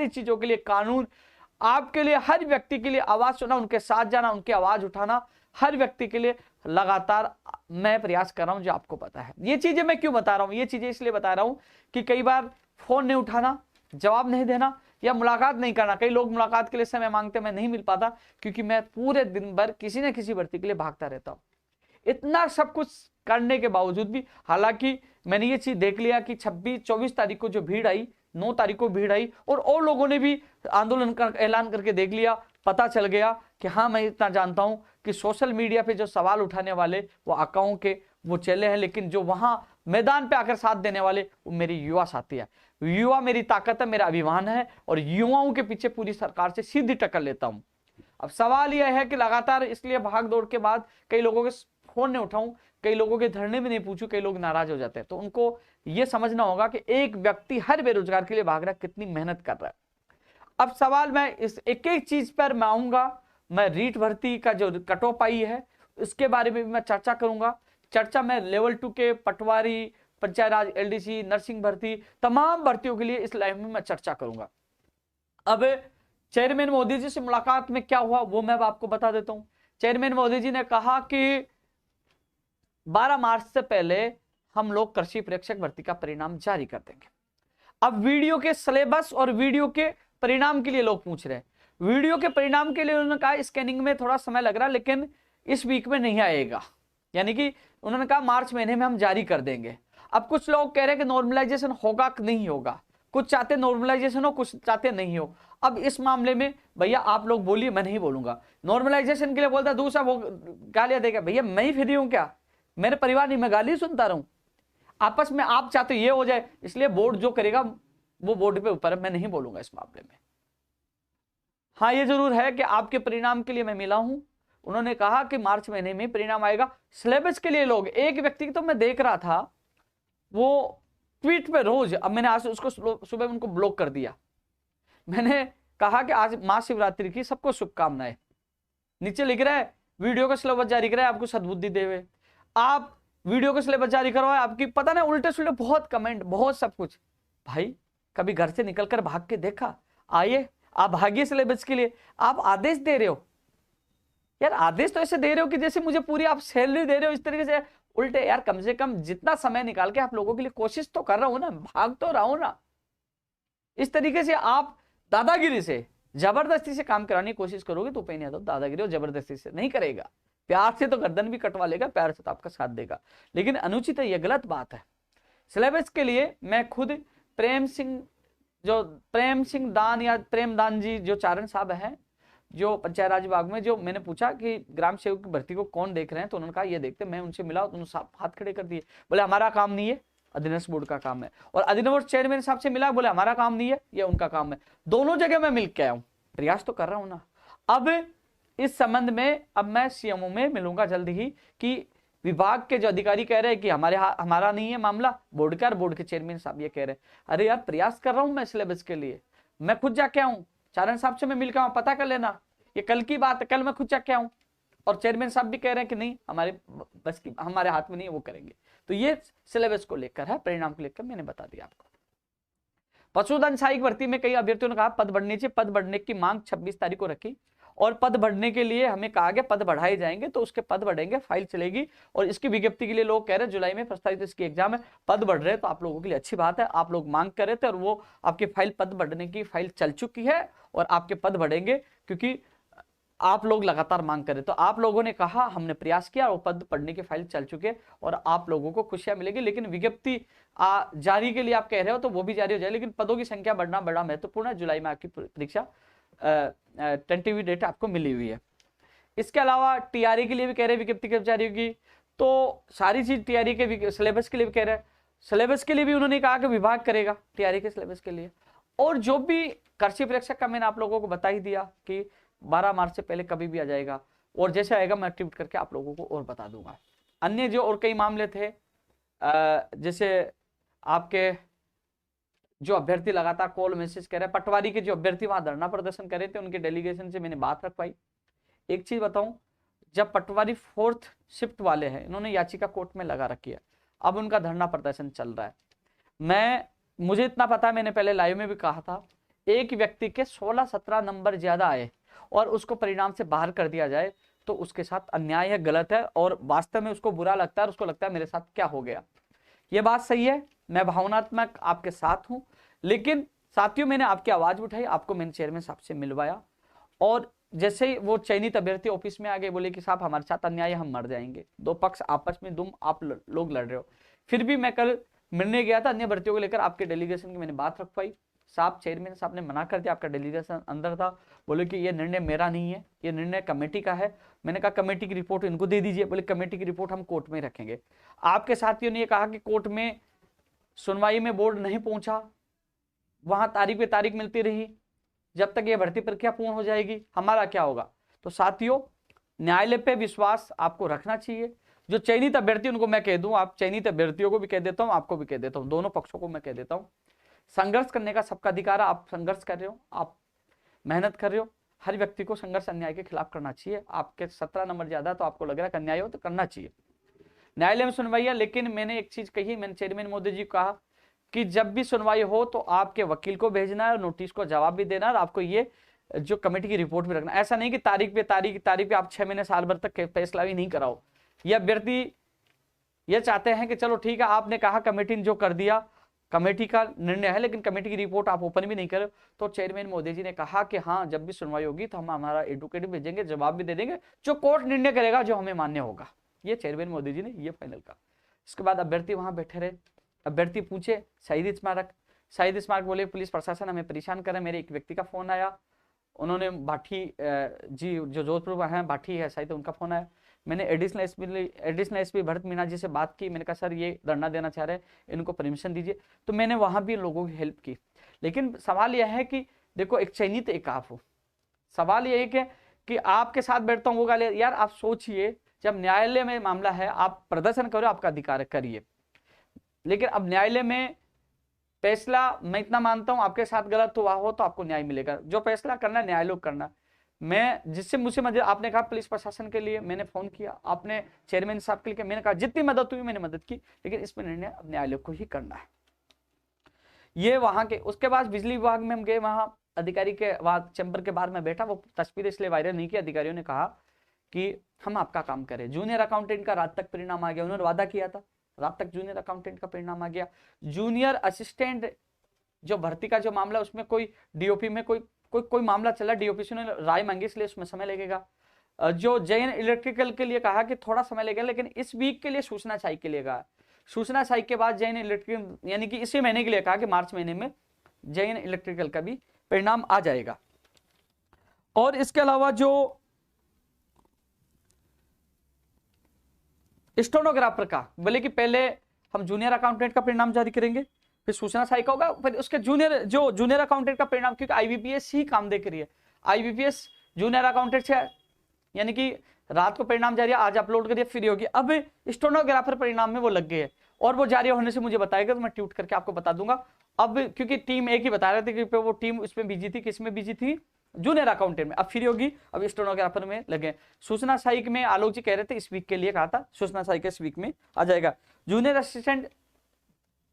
सारी चीजों के लिए कानून आपके लिए, हर व्यक्ति के लिए आवाज सुना, उनके साथ जाना, उनकी आवाज उठाना, हर व्यक्ति के लिए लगातार मैं प्रयास कर रहा हूं, जो आपको पता है। ये चीजें मैं क्यों बता रहा हूं? ये चीजें इसलिए बता रहा हूं कि कई बार फोन नहीं उठाना, जवाब नहीं देना या मुलाकात नहीं करना, कई लोग मुलाकात के लिए समय मांगते, मैं नहीं मिल पाता क्योंकि मैं पूरे दिन भर किसी न किसी भर्ती के लिए भागता रहता हूं। इतना सब कुछ करने के बावजूद भी, हालांकि मैंने ये चीज देख लिया कि 24 तारीख को जो भीड़ आई, 9 तारीख को भीड़ आई, और लोगों ने भी आंदोलन का ऐलान करके देख लिया, पता चल गया कि हाँ, मैं इतना जानता हूं कि सोशल मीडिया पे जो सवाल उठाने वाले वो आकाओं के वो चेले हैं, लेकिन जो वहां मैदान पे आकर साथ देने वाले वो मेरी युवा साथी है। युवा मेरी ताकत है, मेरा अभिमान है, और युवाओं के पीछे पूरी सरकार से सीधी टक्कर लेता हूं। अब सवाल यह है कि लगातार इसलिए भाग दौड़ के बाद कई लोगों के फोन नहीं उठाऊं, कई लोगों के धरने में नहीं पूछूं, कई लोग नाराज हो जाते हैं। तो उनको यह समझना होगा कि एक व्यक्ति हर बेरोजगार के लिए भाग रहा है, कितनी मेहनत कर रहा है। अब सवाल मैं इस एक एक चीज पर मैं आऊंगा। मैं रीट भर्ती का जो कट ऑफ आई है उसके बारे में भी मैं चर्चा करूंगा। चर्चा मैं लेवल 2 के पटवारी, पंचायत राज, एलडीसी, नर्सिंग भर्ती, तमाम भर्तियों के लिए इस लाइव में मैं चर्चा करूंगा। अब चेयरमैन मोदी जी से मुलाकात में क्या हुआ वो मैं आपको बता देता हूं। चेयरमैन मोदी जी ने कहा कि 12 मार्च से पहले हम लोग कृषि प्रेक्षक भर्ती का परिणाम जारी कर देंगे। अब वीडियो के सिलेबस और वीडियो के परिणाम के लिए लोग पूछ रहे हैं। वीडियो के परिणाम के लिए उन्होंने कहा स्कैनिंग में थोड़ा समय लग रहा है, लेकिन इस वीक में नहीं आएगा, यानी कि उन्होंने कहा मार्च महीने में हम जारी कर देंगे। अब कुछ लोग कह रहे हैं कि नॉर्मलाइजेशन होगा कि नहीं होगा, कुछ चाहते नॉर्मलाइजेशन हो, कुछ चाहते नहीं हो। अब इस मामले में भैया आप लोग बोलिए, मैं नहीं बोलूंगा। नॉर्मलाइजेशन के लिए बोलता दूसरा वो गालियां देगा, भैया मैं ही फ्री हूं क्या? मेरे परिवार नहीं, मैं गाली सुनता रहूं? आपस में आप चाहते ये हो जाए, इसलिए बोर्ड जो करेगा वो बोर्ड पे ऊपर है, मैं नहीं बोलूंगा इस मामले में। हाँ, ये जरूर है कि आपके परिणाम के लिए मैं मिला हूं। उन्होंने कहा कि मार्च महीने में परिणाम आएगा। सिलेबस के लिए लोग, एक व्यक्ति तो मैं देख रहा था वो ट्वीट पे रोज, अब मैंने आज उसको सुबह उनको ब्लॉक कर दिया। मैंने कहा कि आज महाशिवरात्रि की सबको शुभकामनाएं। नीचे लिख रहा है वीडियो का सिलेबस जारी कराए, आपको सद्बुद्धि देवे। आप वीडियो का सिलेबस जारी करवाए, आपकी पता नहीं उल्टे सुल्टे बहुत कमेंट, बहुत सब कुछ। भाई कभी घर से निकलकर भाग के देखा? आइए, आप भागिए सिलेबस के लिए। आप आदेश दे रहे हो यार, आदेश तो ऐसे दे रहे हो कि जैसे मुझे पूरी आप सैलरी दे रहे हो, इस तरीके से उल्टे। यार कम से कम जितना समय निकाल के आप लोगों के लिए कोशिश तो कर रहा हूं ना, भाग तो रहा हूं ना। इस तरीके से आप दादागिरी से, जबरदस्ती से काम कराने की कोशिश करोगे तो उपेंद्र यादव दादागिरी और जबरदस्ती से नहीं करेगा। प्यार से तो गर्दन भी कटवा लेगा, प्यार से तो आपका साथ देगा, लेकिन अनुचित है, यह गलत बात है। सिलेबस के लिए मैं खुद प्रेम सिंह दान या प्रेमदान जी जो चारण साहब हैं, जो पंचायत राज विभाग में, जो मैंने पूछा कि ग्राम सेवक की भर्ती को कौन देख रहे हैं, तो उन्होंने कहा ये देखते। मैं उनसे मिला तो उन्होंने हाथ खड़े कर दिए, बोले हमारा काम नहीं है, अधीनस्थ बोर्ड का काम है। और अधीनस्थ चेयरमैन साहब से मिला, बोले हमारा काम नहीं है, ये उनका काम है। दोनों जगह मैं मिल के आया हूं, प्रयास तो कर रहा हूं ना। अब इस संबंध में अब मैं सीएमओ में मिलूंगा जल्द ही कि विभाग के जो अधिकारी कह रहे हैं कि हमारा नहीं है मामला, बोर्ड का, बोर्ड के चेयरमैन साहब ये कह रहे हैं। अरे यार प्रयास कर रहा हूं मैं सिलेबस के लिए, मैं खुद जाके आऊं, चारण साहब से मैं मिलकर आऊं, पता कर लेना, ये कल की बात है, कल मैं खुद जाके आऊं। और चेयरमैन साहब भी कह रहे हैं कि नहीं हमारे बस की, हमारे हाथ में नहीं है, वो करेंगे। तो ये सिलेबस को लेकर है, परिणाम को लेकर मैंने बता दिया आपको। पशुधन सहायक भर्ती में कई अभ्यर्थियों ने कहा पद बढ़ने चाहिए, पद बढ़ने की मांग 26 तारीख को रखी, और पद बढ़ने के लिए हमें कहा गया पद बढ़ाए जाएंगे, तो उसके पद बढ़ेंगे, फाइल चलेगी। और इसकी विज्ञप्ति के लिए लोग कह रहे हैं जुलाई में प्रस्तावित इसकी एग्जाम है, पद बढ़ रहे हैं, तो आप लोगों के लिए अच्छी बात है। आप लोग मांग कर रहे थे और वो आपकी फाइल, पद बढ़ने की फाइल चल चुकी है और आपके पद बढ़ेंगे, क्योंकि आप लोग लगातार मांग कर रहे। तो आप लोगों ने कहा, हमने प्रयास किया, और पद पढ़ने की फाइल चल चुके हैं और आप लोगों को खुशियां मिलेगी। लेकिन विज्ञप्ति जारी के लिए आप कह रहे हो तो वो भी जारी हो जाए, लेकिन पदों की संख्या बढ़ना बड़ा महत्वपूर्ण है। जुलाई में आपकी परीक्षा टेंटेटिव डेट आपको मिली हुई है। इसके अलावा टीआरई के लिए भी कह रहे हैं विज्ञप्ति कब जारी होगी, तो सारी चीज टीआरई के सिलेबस के लिए भी कह रहे हैं। सिलेबस के लिए भी उन्होंने कहा कि विभाग करेगा टीआरई के सिलेबस के लिए। और जो भी कृषि प्रेक्षक का मैंने आप लोगों को बता ही दिया कि 12 मार्च से पहले कभी भी आ जाएगा, और जैसे आएगा मैं ट्वीट करके आप लोगों को और बता दूंगा। अन्य जो और कई मामले थे, जैसे आपके जो अभ्यर्थी लगातार कॉल मैसेज कर रहे हैं, पटवारी के जो अभ्यर्थी वहां धरना प्रदर्शन कर रहे थे, उनके डेलीगेशन से मैंने बात रखवाई। एक चीज बताऊं, जब पटवारी 4th शिफ्ट वाले हैं, इन्होंने याचिका कोर्ट में लगा रखी है, अब उनका धरना प्रदर्शन चल रहा है। मुझे इतना पता है, मैंने पहले लाइव में भी कहा था, एक व्यक्ति के 16-17 नंबर ज्यादा आए और उसको परिणाम से बाहर कर दिया जाए तो उसके साथ अन्याय है, गलत है, और वास्तव में उसको बुरा लगता है, उसको लगता है मेरे साथ क्या हो गया। ये बात सही है, मैं भावनात्मक आपके साथ हूं, लेकिन साथियों मैंने आपकी आवाज उठाई, आपको मैंने चेयरमैन साहब से मिलवाया, और जैसे ही वो चयनित अभ्यर्थी ऑफिस में आ गए, बोले कि साहब हमारे साथ अन्याय, हम मर जाएंगे, दो पक्ष आपस में आप लोग लड़ रहे हो। फिर भी मैं कल मिलने गया था अन्य भर्तियों को लेकर, आपके डेलीगेशन की मैंने बात रखवाई, साहब चेयरमैन साहब ने मना कर दिया, आपका डेलीगेशन अंदर था, बोले कि ये निर्णय मेरा नहीं है, ये निर्णय कमेटी का है। मैंने कहा कमेटी की रिपोर्ट इनको दे दीजिए, बोले कमेटी की रिपोर्ट हम कोर्ट में रखेंगे। आपके साथियों ने ये कहा कि कोर्ट में सुनवाई में बोर्ड नहीं पहुंचा, वहां तारीख पे तारीख मिलती रही, जब तक ये भर्ती प्रक्रिया पूर्ण हो जाएगी हमारा क्या होगा। तो साथियों न्यायालय पे विश्वास आपको रखना चाहिए। जो चयनित अभ्यर्थी उनको मैं कह दूं, आप चयनित अभ्यर्थियों को भी कह देता हूं, आपको भी कह देता हूं, दोनों पक्षों को मैं कह देता हूं, संघर्ष करने का सबका अधिकार है। आप संघर्ष कर रहे हो, आप मेहनत कर रहे हो, हर व्यक्ति को संघर्ष अन्याय के खिलाफ करना चाहिए। आपके 17 नंबर ज्यादा तो आपको लग रहा है कि अन्याय हो तो करना चाहिए, न्यायालय में सुनवाई है। लेकिन मैंने एक चीज कही, मैंने चेयरमैन मोदी जी को कहा कि जब भी सुनवाई हो तो आपके वकील को भेजना है, नोटिस को जवाब भी देना है, और आपको ये जो कमेटी की रिपोर्ट भी रखना। ऐसा नहीं कि तारीख पे आप 6 महीने साल भर तक फैसला भी नहीं कराओ। ये अभ्यर्थी ये चाहते हैं कि चलो ठीक है, आपने कहा कमेटी ने जो कर दिया, कमेटी का निर्णय है, लेकिन कमेटी की रिपोर्ट आप ओपन भी नहीं करो। तो चेयरमैन मोदी जी ने कहा कि हाँ, जब भी सुनवाई होगी तो हम हमारा एडवोकेट भेजेंगे, जवाब भी दे देंगे, जो कोर्ट निर्णय करेगा जो हमें मान्य होगा। ये चेयरमैन मोदी जी ने ये फाइनल कहा। इसके बाद अभ्यर्थी वहां बैठे रहे, अभ्यर्थी पूछे शहीद स्मारक, शहीद स्मारक बोले पुलिस प्रशासन हमें परेशान कर रहा है। मेरे एक व्यक्ति का फोन आया, उन्होंने भाटी जी जो जोधपुर है, भाटी है शायद, उनका फोन आया। मैंने एडिशनल एसपी भरत मीना जी से बात की, मैंने कहा सर ये धरना देना चाह रहे हैं, इनको परमिशन दीजिए। तो मैंने वहां भी लोगों की हेल्प की। लेकिन सवाल यह है कि देखो, एक चयनित एक आप हो, सवाल यह है कि आपके साथ बैठता हूँ वो गाली, यार आप सोचिए, जब न्यायालय में मामला है, आप प्रदर्शन करो, आपका अधिकार करिए, लेकिन अब न्यायालय में फैसला, मैं इतना मानता हूं आपके साथ गलत हुआ हो तो आपको न्याय मिलेगा। जो फैसला करना है न्यायालय को करना। मैं जिससे मुझे मदद, आपने कहा पुलिस प्रशासन के लिए मैंने फोन किया, आपने चेयरमैन साहब के लिए, मैंने कहा जितनी मदद हुई मैंने मदद की, लेकिन इसमें निर्णय अब न्यायालय को ही करना है। ये वहां के, उसके बाद बिजली विभाग में हम गए, वहां अधिकारी के वहां चैम्बर के बाहर में बैठा, वो तस्वीर इसलिए वायरल नहीं की, अधिकारियों ने कहा कि हम आपका काम करें। जूनियर अकाउंटेंट का रात तक परिणाम आ गया, उन्होंने वादा किया था, रात तक जूनियर अकाउंटेंट का परिणाम आ गया। जूनियर असिस्टेंट जो भर्ती का जो मामला, उसमें कोई डीओपी में कोई मामला चला, डीओपी से राय मांगी, इसलिए उसमें समय लगेगा। जो जैन इलेक्ट्रिकल के लिए कहा कि थोड़ा समय लगेगा, लेकिन इस वीक के लिए सूचना साई के लिए कहा, सूचना साई के बाद जैन इलेक्ट्रिकल, यानी कि इसी महीने के लिए कहा कि मार्च महीने में जैन इलेक्ट्रिकल का भी परिणाम आ जाएगा। और इसके अलावा जो स्टेनोग्राफर का बोले कि पहले हम जूनियर अकाउंटेंट का परिणाम जारी करेंगे, फिर सूचना सहायक का होगा, फिर उसके जूनियर अकाउंटेंट का परिणाम, क्योंकि आईबीपीएस ही काम देख रही है, आईबीपीएस जूनियर अकाउंटेंट से, यानी कि रात को परिणाम जारी, आज अपलोड करिए फ्री होगी। अब स्टेनोग्राफर परिणाम में वो लग गए हैं, और वो जारी होने से मुझे बताएगा तो मैं ट्वीट करके आपको बता दूंगा। अब क्योंकि टीम एक ही बता रहे थे कि वो टीम उसमें बिजी थी, किसमें बिजी थी, जूनियर अकाउंटेंट में, अब फ्री होगी, अब स्टेनोग्राफर में लगे। सूचना सहायक में आलोक जी कह रहे थे इस वीक के लिए कहा था, सूचना सहायक इस वीक में आ जाएगा। जूनियर असिस्टेंट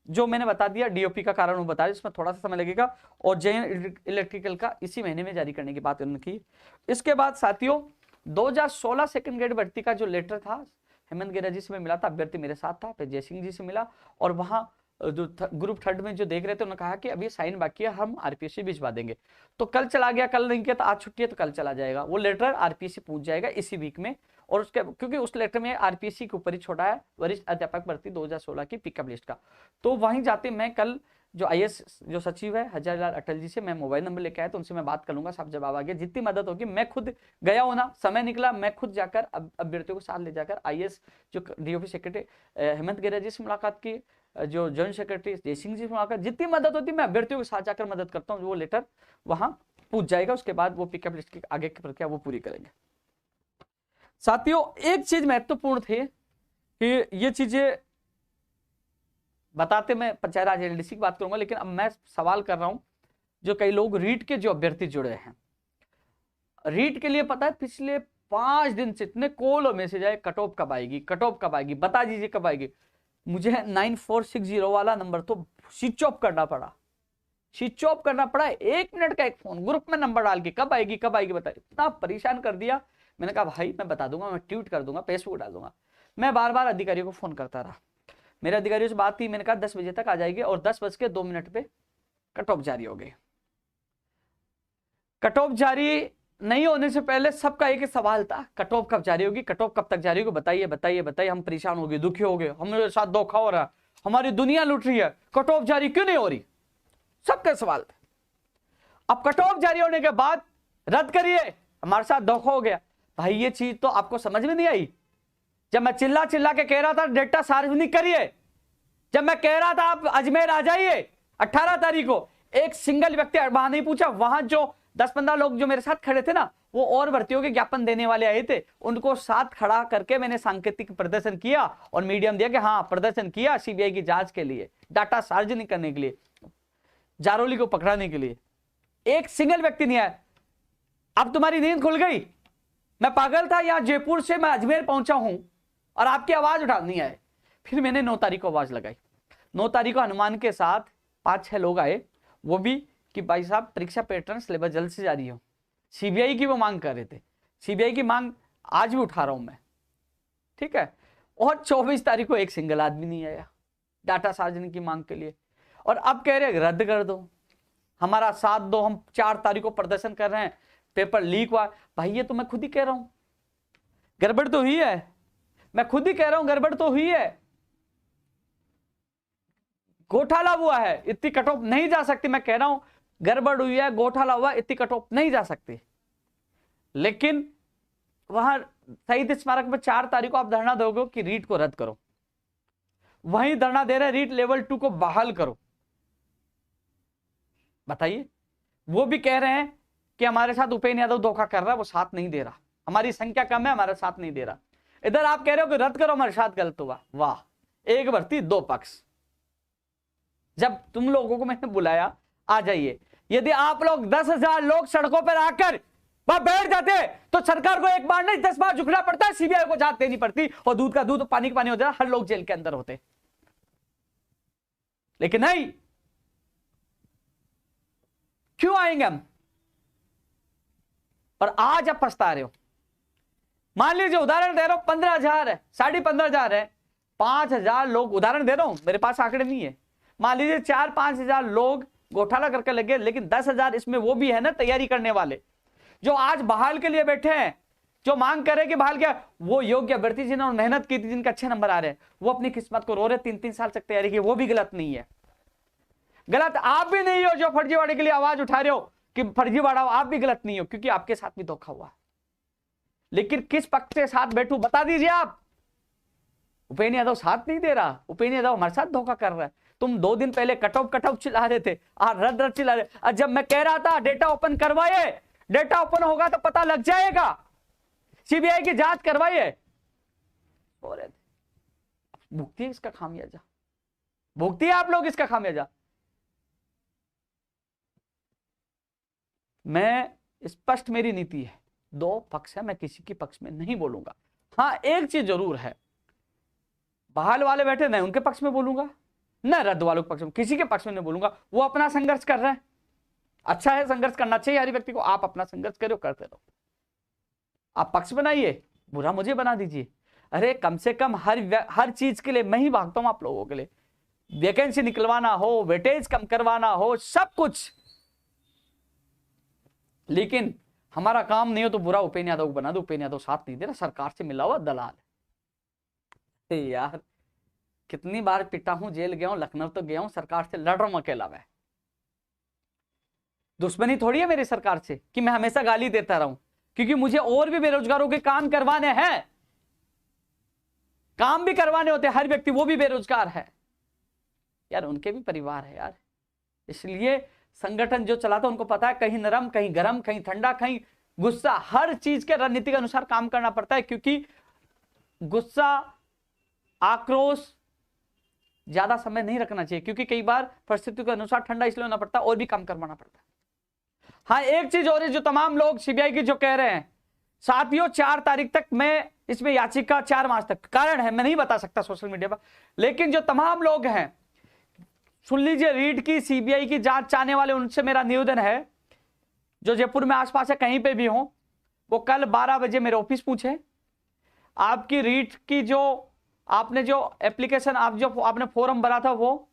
जो मैंने बता दिया, डीओपी का कारण वो बता रहे, इसमें थोड़ा सा समय लगेगा, और जैन इलेक्ट्रिकल का इसी महीने में जारी करने की बात उन्होंने की। इसके बाद साथियों 2016 सेकंड ग्रेड भर्ती का जो लेटर था, हेमंत गिरा जी से मैं मिला था, अभ्यर्थी मेरे साथ था, फिर जयसिंह जी से मिला, और वहां जो ग्रुप थर्ड में जो देख रहे थे उन्होंने कहा कि अभी साइन बाकी है, हम आरपीएससी भिजवा देंगे। तो कल चला गया, कल नहीं किया तो आज छुट्टी है तो कल चला जाएगा, वो लेटर आरपीएससी पहुंच जाएगा इसी वीक में। और उसके, क्योंकि उस लेटर में आरपीएससी के ऊपर ही छोड़ा है, वरिष्ठ अध्यापक भर्ती 2016 की पिकअप लिस्ट का। तो वहीं जाते मैं कल जो आईएएस जो सचिव है हजारीलाल अटल जी से मैं मोबाइल नंबर लेके आया, तो उनसे मैं बात कर लूंगा, सब जवाब आ गया, जितनी मदद होगी। मैं खुद गया होना, समय निकला, मैं खुद जाकर अभ्यर्थियों को साथ ले जाकर आईएएस जो डीओपी सेक्रेटरी हेमंत गिरा जी से मुलाकात की, जो जॉइंट सेक्रेटरी जयसिंह जी से मुलाकात, जितनी मदद होती मैं अभ्यर्थियों के साथ जाकर मदद करता हूँ। वो लेटर वहां पूछ जाएगा, उसके बाद वो पिकअप लिस्ट की आगे की प्रक्रिया वो पूरी करेंगे। साथियों एक चीज महत्वपूर्ण थी कि ये चीजें बताते मैं पंचायत राज एलडीसी की बात करूंगा, लेकिन अब मैं सवाल कर रहा हूं, जो कई लोग रीट के जो अभ्यर्थी जुड़े हैं, रीट के लिए पता है पिछले 5 दिन से इतने कॉल और मैसेज आए, कट ऑफ कब आएगी, कट ऑफ कब आएगी, बता दीजिए कब आएगी। मुझे 9460 वाला नंबर तो स्विच ऑफ करना पड़ा, स्विच ऑफ करना पड़ा, 1 मिनट का एक फोन, ग्रुप में नंबर डाल के कब आएगी बताइए, इतना परेशान कर दिया। मैंने कहा भाई मैं बता दूंगा, मैं ट्वीट कर दूंगा, फेसबुक डाल दूंगा। मैं बार बार अधिकारियों को फोन करता रहा, मेरे अधिकारियों से बात थी, मैंने कहा 10 बजे तक आ जाएगी, और 10:02 पे कट ऑफ जारी हो गई। कट ऑफ जारी नहीं होने से पहले सबका एक ही सवाल था, कट ऑफ कब जारी होगी, कट ऑफ कब तक जारी होगी, बताइए बताइए बताइए। हम परेशान हो गए, दुखी हो गए, हमारे साथ धोखा हो रहा है, हमारी दुनिया लूट रही है, कट ऑफ जारी क्यों नहीं हो रही, सबके सवाल थे। अब कट ऑफ जारी होने के बाद रद्द करिए, हमारे साथ धोखा हो गया। भाई ये चीज तो आपको समझ में नहीं आई। जब मैं चिल्ला चिल्ला के कह रहा था डेटा सार्वजनिक करिए, जब मैं कह रहा था आप अजमेर आ जाइए 18 तारीख को, एक सिंगल व्यक्ति वहां नहीं पूछा। वहां जो 10-15 लोग जो मेरे साथ खड़े थे ना, वो और भर्तियों के ज्ञापन देने वाले आए थे, उनको साथ खड़ा करके मैंने सांकेतिक प्रदर्शन किया और मीडियम दिया कि हाँ प्रदर्शन किया सीबीआई की जांच के लिए, डाटा सार्वजनिक करने के लिए, जारोली को पकड़ाने के लिए। एक सिंगल व्यक्ति नहीं आया। अब तुम्हारी नींद खुल गई, मैं पागल था, यहां जयपुर से मैं अजमेर पहुंचा हूं और आपकी आवाज उठा नहीं आए। फिर मैंने 9 तारीख को आवाज लगाई। 9 तारीख को हनुमान के साथ 5-6 लोग आए, वो भी कि भाई साहब परीक्षा पैटर्न सिलेबस जल्द से जारी हो। सीबीआई की वो मांग कर रहे थे, सीबीआई की मांग आज भी उठा रहा हूं मैं, ठीक है। और 24 तारीख को एक सिंगल आदमी नहीं आया डाटा सार्वजनिक की मांग के लिए, और अब कह रहे रद्द कर दो, हमारा साथ दो, हम 4 तारीख को प्रदर्शन कर रहे हैं, पेपर लीक हुआ। भाई ये तो मैं खुद ही कह रहा हूं गड़बड़ तो हुई है, मैं खुद ही कह रहा हूं गड़बड़ तो हुई है, घोटाला हुआ है, इतनी कट ऑफ नहीं जा सकती। मैं कह रहा हूं गड़बड़ हुई है, घोटाला हुआ, इतनी कट ऑफ नहीं जा सकती। लेकिन वहां शहीद स्मारक में 4 तारीख को आप धरना दोगे कि रीट को रद्द करो, वहीं धरना दे रहे रीट लेवल 2 को बहाल करो। बताइए, वो भी कह रहे हैं कि हमारे साथ उपेंद्र यादव धोखा कर रहा है, वो साथ नहीं दे रहा, हमारी संख्या कम है, हमारा साथ नहीं दे रहा। इधर आप कह रहे हो कि रद्द करो, हमारे साथ गलत हुआ। वाह, एक भर्ती 2 पक्ष। जब तुम लोगों को मैंने बुलाया आ जाइए, यदि आप लोग 10,000 लोग सड़कों पर आकर वहां बैठ जाते तो सरकार को एक बार नहीं 10 बार झुकना पड़ता, सीबीआई को जांच देनी पड़ती, और दूध का दूध पानी का पानी हो जाता, हर लोग जेल के अंदर होते। लेकिन नहीं, क्यों आएंगे हम? और आज आप पछता रहे हो। मान लीजिए उदाहरण दे रहा हूं 15,000 है, 15,500 है, 5,000 लोग, उदाहरण दे रहा हूं, मेरे पास आंकड़े नहीं है, मान लीजिए 4-5 हजार लोग घोटाला करके लगे, लेकिन 10,000 इसमें वो भी है ना तैयारी करने वाले, जो आज बहाल के लिए बैठे हैं, जो मांग करे कि बहाल क्या, वो योग्य अभ्यर्थी जिन्होंने मेहनत की थी, जिनके अच्छे नंबर आ रहे हैं, वो अपनी किस्मत को रो रहे, 3-3 साल तक तैयारी की, वो भी गलत नहीं है। गलत आप भी नहीं हो जो फर्जीवाड़े के लिए आवाज उठा रहे हो कि फर्जीवाड़ा हो, आप भी गलत नहीं हो, क्योंकि आपके साथ भी धोखा हुआ। लेकिन किस पक्ष के साथ बैठू बता दीजिए आप। उपेंद्र यादव साथ नहीं दे रहा, उपेंद्र यादव हमारे साथ धोखा कर रहा है। तुम 2 दिन पहले कट ऑफ चिल्ला रहे थे, रद्द रद्द चिल्ला रहे। जब मैं कह रहा था डेटा ओपन करवाइए, डेटा ओपन होगा तो पता लग जाएगा, सीबीआई की जांच करवाइए, हो रहे थे। भुगतिए इसका खामियाजा, भुगतिए आप लोग इसका खामियाजा। मैं स्पष्ट मेरी नीति है, 2 पक्ष है, मैं किसी के पक्ष में नहीं बोलूंगा। हाँ एक चीज जरूर है, बहाल वाले बैठे नहीं उनके पक्ष में बोलूंगा, न रद्द वालों के पक्ष में, किसी के पक्ष में नहीं बोलूंगा। वो अपना संघर्ष कर रहे हैं, अच्छा है, संघर्ष करना चाहिए हर व्यक्ति को, आप अपना संघर्ष करो, करते रहो। आप पक्ष बनाइए, बुरा मुझे बना दीजिए। अरे कम से कम हर चीज के लिए मैं ही भागता हूं आप लोगों के लिए, वैकेंसी निकलवाना हो, वेटेज कम करवाना हो, सब कुछ। लेकिन हमारा काम नहीं हो तो बुरा उपेंद्र यादव को बना दो, उपेंद्र यादव साथ नहीं दे रहा, सरकार से मिला हुआ दलाल है। यार कितनी बार पिटा हूं, जेल गया हूं, लखनऊ तो गया हूं, सरकार से लड़ रहा हूं अकेला। मैं दुश्मनी थोड़ी है मेरी सरकार से कि मैं हमेशा गाली देता रहूं, क्योंकि मुझे और भी बेरोजगारों के काम करवाने हैं, काम भी करवाने होते हैं। हर व्यक्ति वो भी बेरोजगार है यार, उनके भी परिवार है यार। इसलिए संगठन जो चलाता है उनको पता है कहीं नरम, कहीं गरम, कहीं ठंडा, कहीं गुस्सा, हर चीज के रणनीति के अनुसार काम करना पड़ता है, क्योंकि गुस्सा, आक्रोश ज्यादा समय नहीं रखना चाहिए, क्योंकि कई बार परिस्थिति के अनुसार ठंडा इसलिए होना पड़ता है और भी काम करवाना पड़ता है। हाँ एक चीज और है, जो तमाम लोग सीबीआई की जो कह रहे हैं, साथियों 4 तारीख तक मैं इसमें याचिका, 4 मार्च तक, कारण है मैं नहीं बता सकता सोशल मीडिया पर, लेकिन जो तमाम लोग हैं सुन लीजिए, रीट की सीबीआई की जांच चाहने वाले उनसे मेरा निवेदन है, जो जयपुर में आसपास है कहीं पे भी हो, वो कल 12 बजे मेरे ऑफिस पूछे। आपकी रीट की जो आपने जो एप्लीकेशन आप जो आपने फॉर्म भरा था, वो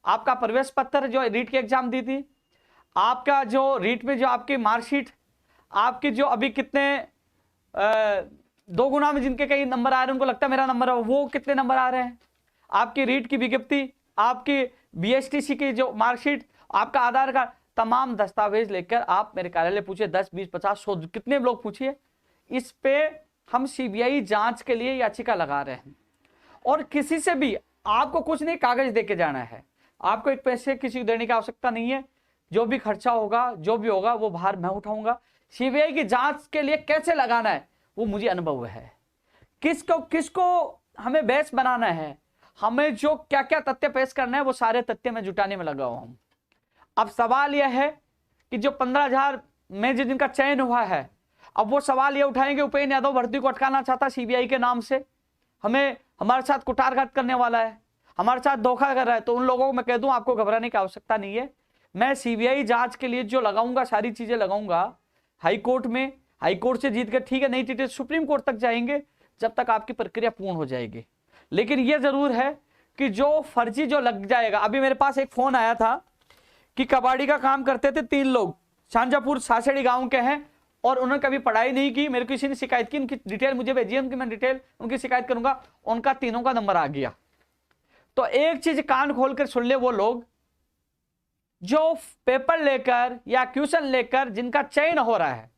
आपका प्रवेश पत्र जो रीट की एग्जाम दी थी, आपका जो रीट में जो आपकी मार्कशीट, आपके जो अभी कितने 2 गुना में जिनके कई नंबर आ रहे हैं, उनको लगता है मेरा नंबर है, वो कितने नंबर आ रहे हैं, आपकी रीट की विज्ञप्ति, आपकी बीएसटीसी की जो मार्कशीट, आपका आधार कार्ड, तमाम दस्तावेज लेकर आप मेरे कार्यालय पूछिए। 10, 20, 50, 100 कितने लोग पूछिए। इस पे हम सीबीआई जांच के लिए याचिका लगा रहे हैं। और किसी से भी आपको कुछ नहीं, कागज देके जाना है, आपको एक पैसे किसी को देने की आवश्यकता नहीं है। जो भी खर्चा होगा, जो भी होगा, वो भार मैं उठाऊंगा। सीबीआई की जांच के लिए कैसे लगाना है वो मुझे अनुभव है। किसको हमें बेस बनाना है, हमें जो क्या क्या तथ्य पेश करना है, वो सारे तथ्य में जुटाने में लगा हुआ हूं। अब सवाल यह है कि जो 15,000 में जिनका चयन हुआ है, अब वो सवाल ये उठाएंगे उपेंद्र यादव भर्ती को अटकाना चाहता सीबीआई के नाम से, हमें हमारे साथ कुटारघात करने वाला है, हमारे साथ धोखा कर रहा है। तो उन लोगों को मैं कह दूं, आपको घबराने की आवश्यकता नहीं है। मैं सीबीआई जांच के लिए जो लगाऊंगा, सारी चीजें लगाऊंगा हाई कोर्ट में। हाई कोर्ट से जीत कर ठीक है, नहीं जीते सुप्रीम कोर्ट तक जाएंगे, जब तक आपकी प्रक्रिया पूर्ण हो जाएगी। लेकिन यह जरूर है कि जो फर्जी जो लग जाएगा। अभी मेरे पास एक फोन आया था कि कबाड़ी का काम करते थे 3 लोग, शांजापुर सासेड़ी गांव के हैं, और उन्होंने कभी पढ़ाई नहीं की। मेरे किसी ने शिकायत की, उनकी डिटेल मुझे भेजी, उनकी मैं डिटेल उनकी शिकायत करूंगा। उनका तीनों का नंबर आ गया। तो एक चीज कान खोलकर सुन ले, वो लोग जो पेपर लेकर या क्वेश्चन लेकर जिनका चयन हो रहा है,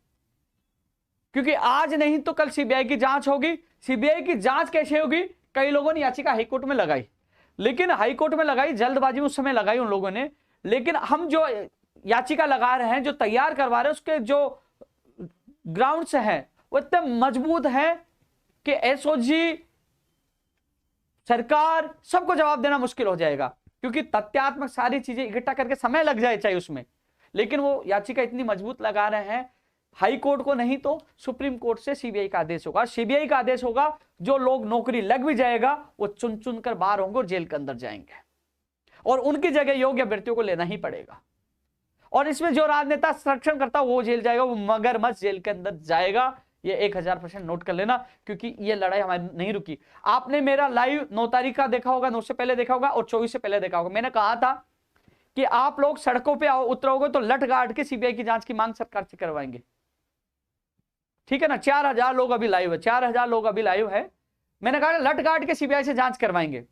क्योंकि आज नहीं तो कल सीबीआई की जांच होगी। सीबीआई की जांच कैसे होगी? कई लोगों ने याचिका हाईकोर्ट में लगाई, लेकिन हाईकोर्ट में लगाई जल्दबाजी में, उस समय लगाई उन लोगों ने। लेकिन हम जो याचिका लगा रहे हैं, जो तैयार करवा रहे हैं, उसके जो ग्राउंड्स हैं वो इतने मजबूत हैं कि एसओजी, सरकार, सबको जवाब देना मुश्किल हो जाएगा, क्योंकि तथ्यात्मक सारी चीजें इकट्ठा करके समय लग जाए चाहे उसमें। लेकिन वो याचिका इतनी मजबूत लगा रहे हैं, हाई कोर्ट को नहीं तो सुप्रीम कोर्ट से सीबीआई का आदेश होगा। सीबीआई का आदेश होगा, जो लोग नौकरी लग भी जाएगा वो चुन चुन कर बाहर होंगे और जेल के अंदर जाएंगे, और उनकी जगह योग्य अभ्यर्थियों को लेना ही पड़ेगा। और इसमें जो राजनेता संरक्षण करता वो जेल जाएगा, वो मगरमच्छ जेल के अंदर जाएगा। ये 1000% नोट कर लेना, क्योंकि ये लड़ाई हमारी नहीं रुकी। आपने मेरा लाइव 9 तारीख का देखा होगा, 9 से पहले देखा होगा, और 24 से पहले देखा होगा। मैंने कहा था कि आप लोग सड़कों पे उतरोगे तो लठ गाड़ के सीबीआई की जांच की मांग सरकार से करवाएंगे, ठीक है ना। 4000 लोग अभी लाइव है, 4000 लोग अभी लाइव है। मैंने कहा लठ गाड़ के सीबीआई से जांच करवाएंगे।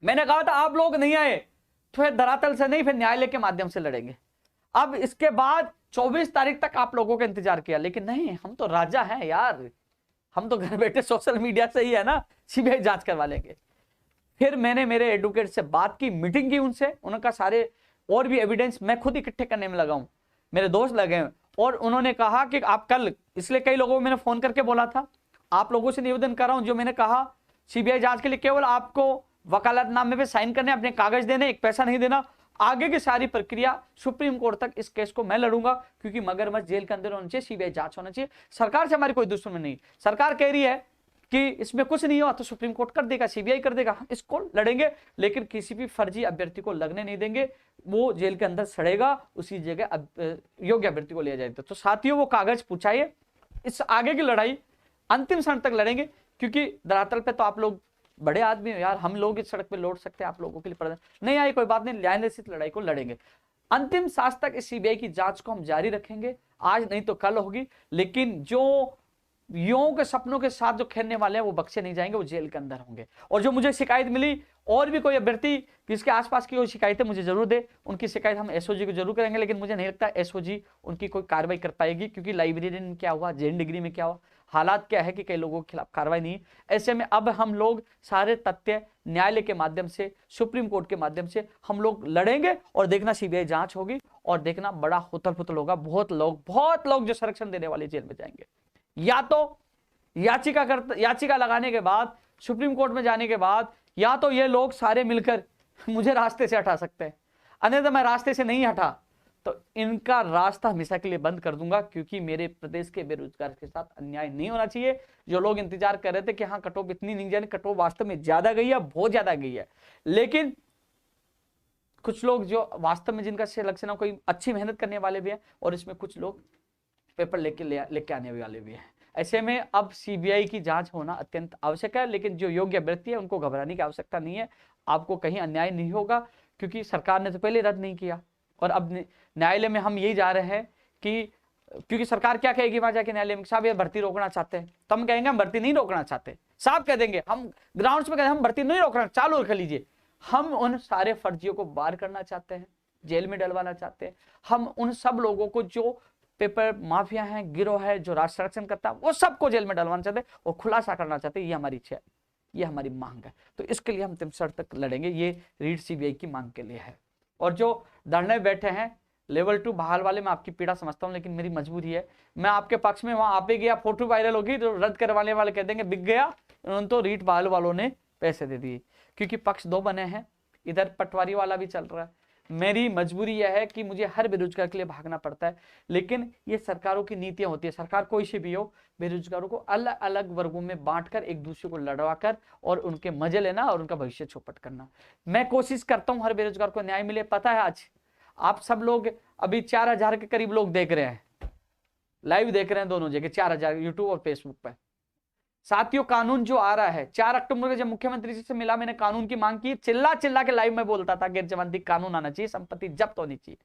मैंने कहा था आप लोग नहीं आए तो फिर धरातल से नहीं, फिर न्यायालय के माध्यम से लड़ेंगे। अब इसके बाद 24 तारीख तक आप लोगों का इंतजार किया, लेकिन नहीं, हम तो राजा हैं यार, हम तो घर बैठे सोशल मीडिया से ही है ना सीबीआई जांच करवा लेंगे। फिर मैंने मेरे एडवोकेट से बात की, मीटिंग की उनसे, उनका सारे और भी एविडेंस मैं खुद इकट्ठे करने में लगा हूं, मेरे दोस्त लगे हैं। और उन्होंने कहा कि आप कल, इसलिए कई लोगों को मैंने फोन करके बोला था, आप लोगों से निवेदन कर रहा हूं, जो मैंने कहा सीबीआई जांच के लिए केवल आपको वकालतनामे पे साइन करने, अपने कागज देने, एक पैसा नहीं देना। आगे की सारी प्रक्रिया सुप्रीम कोर्ट तक इस केस को मैं लड़ूंगा, क्योंकि मगरमच्छ जेल के अंदर होना चाहिए, सीबीआई जांच होना चाहिए। सरकार से हमारी कोई दुश्मनी नहीं। सरकार कह रही है कि इसमें कुछ नहीं हुआ तो सुप्रीम कोर्ट कर देगा, सीबीआई कर देगा, इसको लड़ेंगे, लेकिन किसी भी फर्जी अभ्यर्थी को लगने नहीं देंगे। वो जेल के अंदर सड़ेगा, उसी जगह योग्य अभ्यर्थी को लिया जाएगा। तो साथियों, वो कागज पूछाइए, इस आगे की लड़ाई अंतिम क्षण तक लड़ेंगे, क्योंकि धरातल पे तो आप लोग बड़े आदमी हो यार, हम लोग इस सड़क पे लौट सकते हैं, आप लोगों के लिए पर्दा नहीं आई, कोई बात नहीं, न्यायालय से लड़ाई को लड़ेंगे। अंतिम सांस तक इस सीबीआई की जांच को हम जारी रखेंगे, आज नहीं तो कल होगी। लेकिन जो युवाओं के सपनों के साथ जो खेलने वाले हैं वो बख्शे नहीं जाएंगे, वो जेल के अंदर होंगे। और जो मुझे शिकायत मिली, और भी कोई अभ्यर्थी जिसके आसपास की कोई शिकायतें मुझे जरूर दे, उनकी शिकायत हम एसओजी को जरूर करेंगे। लेकिन मुझे नहीं लगता एसओजी उनकी कोई कार्रवाई कर पाएगी, क्योंकि लाइब्रेरी में क्या हुआ, जेएन डिग्री में क्या हुआ, हालात क्या है कि कई लोगों के खिलाफ कार्रवाई नहीं। ऐसे में अब हम लोग सारे तथ्य न्यायालय के माध्यम से, सुप्रीम कोर्ट के माध्यम से हम लोग लड़ेंगे, और देखना सीबीआई जांच होगी, और देखना बड़ा हुतल फुतल होगा। बहुत लोग जो संरक्षण देने वाले जेल में जाएंगे, या तो याचिका लगाने के बाद, सुप्रीम कोर्ट में जाने के बाद, या तो ये लोग सारे मिलकर मुझे रास्ते से हटा सकते हैं, अन्यथा मैं रास्ते से नहीं हटा तो इनका रास्ता हमेशा के लिए बंद कर दूंगा, क्योंकि मेरे प्रदेश के बेरोजगार के साथ अन्याय नहीं होना चाहिए। जो लोग इंतजार कर रहे थे कि हाँ कटऑफ इतनी नहीं जाने, कटऑफ वास्तव में ज्यादा गई है, बहुत ज्यादा गई है, लेकिन कुछ लोग जो वास्तव में जिनका सिलेक्शन है कोई अच्छी मेहनत करने वाले भी हैं, और इसमें कुछ लोग पेपर लेके आने वाले भी हैं। ऐसे में अब सीबीआई की जांच होना अत्यंत आवश्यक है, लेकिन जो योग्य अभ्यर्थी है उनको घबराने की आवश्यकता नहीं है। आपको कहीं अन्याय नहीं होगा, क्योंकि सरकार ने तो पहले रद्द नहीं किया, और अब न्यायालय में हम यही जा रहे हैं कि, क्योंकि सरकार क्या कहेगी वहां जाके न्यायालय में, साहब ये भर्ती रोकना चाहते हैं, तो हम कहेंगे हम भर्ती नहीं रोकना चाहते, साहब कह देंगे, हम ग्राउंड्स में कहेंगे हम भर्ती नहीं रोकना, चालू रख लीजिए। हम उन सारे फर्जियों को बाहर करना चाहते हैं, जेल में डलवाना चाहते हैं। हम उन सब लोगों को जो पेपर माफिया हैं, गिरोह है, जो राज संरक्षण करता है, वो सबको जेल में डलवाना चाहते हैं और खुलासा करना चाहते हैं। ये हमारी इच्छा है, ये हमारी मांग है। तो इसके लिए हम अंतिम शर्त तक लड़ेंगे। ये रीट सीबीआई की मांग के लिए है। और जो धरने बैठे हैं लेवल 2 बहाल वाले, मैं आपकी पीड़ा समझता हूं, लेकिन मेरी मजबूरी है, मैं आपके पक्ष में, वहां आप ही गया, फोटो वायरल होगी तो रद्द करवाने वाले कह देंगे बिक गया, उन्होंने तो रीट बहाल वालों ने पैसे दे दिए। क्योंकि पक्ष 2 बने हैं, इधर पटवारी वाला भी चल रहा है। मेरी मजबूरी यह है कि मुझे हर बेरोजगार के लिए भागना पड़ता है, लेकिन ये सरकारों की नीतियां होती है। सरकार कोई सी भी हो, बेरोजगारों को अलग अलग वर्गों में बांटकर एक दूसरे को लड़वाकर और उनके मजे लेना और उनका भविष्य चौपट करना। मैं कोशिश करता हूं हर बेरोजगार को न्याय मिले। पता है आज आप सब लोग अभी 4000 के करीब लोग देख रहे हैं, लाइव देख रहे हैं दोनों जगह, 4000 यूट्यूब और फेसबुक पर। साथियों, कानून जो आ रहा है, 4 अक्टूबर को जब मुख्यमंत्री जी से मिला, मैंने कानून की मांग की, चिल्ला चिल्ला के लाइव में बोलता था गैर जमानती कानून आना चाहिए, संपत्ति जब्त होनी चाहिए